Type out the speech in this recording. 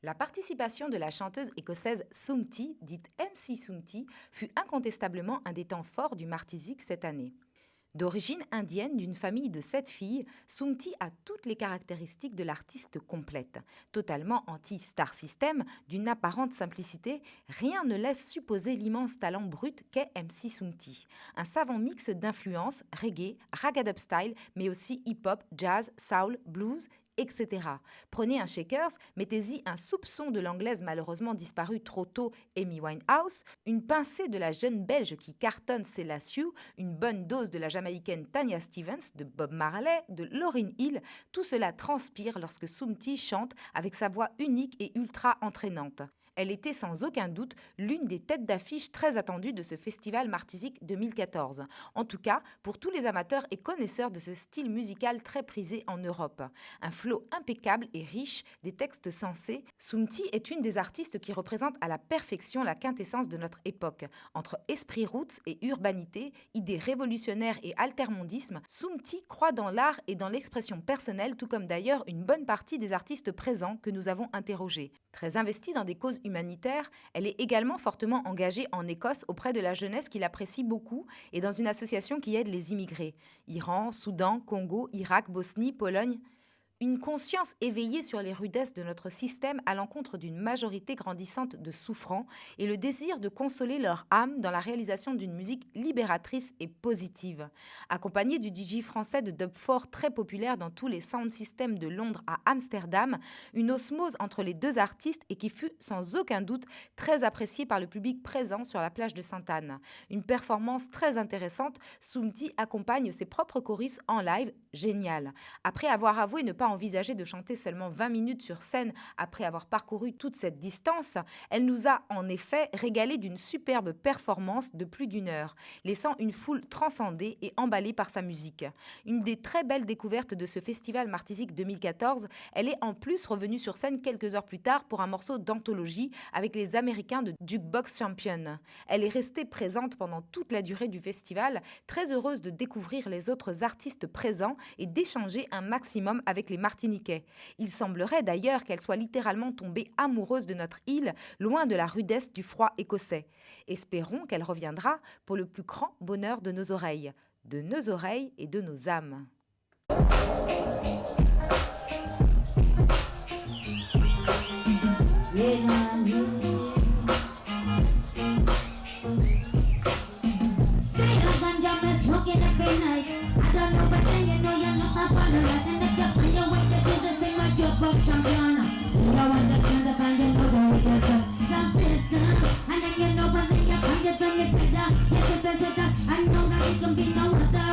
La participation de la chanteuse écossaise Sumti, dite MC Sumti, fut incontestablement un des temps forts du Martisic cette année. D'origine indienne d'une famille de 7 filles, Sumti a toutes les caractéristiques de l'artiste complète. Totalement anti-star system, d'une apparente simplicité, rien ne laisse supposer l'immense talent brut qu'est MC Sumti. Un savant mix d'influences, reggae, ragga style, mais aussi hip-hop, jazz, soul, blues, etc. Prenez un Shakers, mettez-y un soupçon de l'anglaise malheureusement disparue trop tôt Amy Winehouse, une pincée de la jeune belge qui cartonne Céla Sue, une bonne dose de la jamaïcaine Tanya Stevens, de Bob Marley, de Lauryn Hill, tout cela transpire lorsque Sumti chante avec sa voix unique et ultra entraînante. Elle était sans aucun doute l'une des têtes d'affiche très attendues de ce festival Martisic 2014. En tout cas, pour tous les amateurs et connaisseurs de ce style musical très prisé en Europe. Un flow impeccable et riche, des textes sensés, Sumti est une des artistes qui représente à la perfection la quintessence de notre époque. Entre esprit roots et urbanité, idées révolutionnaires et altermondisme, Sumti croit dans l'art et dans l'expression personnelle, tout comme d'ailleurs une bonne partie des artistes présents que nous avons interrogés. Très investie dans des causes humanitaire, elle est également fortement engagée en Écosse auprès de la jeunesse qui l'apprécie beaucoup et dans une association qui aide les immigrés. Iran, Soudan, Congo, Irak, Bosnie, Pologne. Une conscience éveillée sur les rudesses de notre système à l'encontre d'une majorité grandissante de souffrants et le désir de consoler leur âme dans la réalisation d'une musique libératrice et positive. Accompagnée du DJ français de dub-4 très populaire dans tous les sound systems de Londres à Amsterdam, une osmose entre les deux artistes et qui fut sans aucun doute très appréciée par le public présent sur la plage de Sainte-Anne. Une performance très intéressante, Sumti accompagne ses propres choristes en live, génial. Après avoir avoué ne pas envisager de chanter seulement 20 minutes sur scène après avoir parcouru toute cette distance, elle nous a en effet régalé d'une superbe performance de plus d'une heure, laissant une foule transcendée et emballée par sa musique. Une des très belles découvertes de ce festival Martisic 2014, elle est en plus revenue sur scène quelques heures plus tard pour un morceau d'anthologie avec les Américains de Jukebox Champion. Elle est restée présente pendant toute la durée du festival, très heureuse de découvrir les autres artistes présents et d'échanger un maximum avec les Martiniquais. Il semblerait d'ailleurs qu'elle soit littéralement tombée amoureuse de notre île, loin de la rudesse du froid écossais. Espérons qu'elle reviendra pour le plus grand bonheur de nos oreilles et de nos âmes. I know that it can be no other.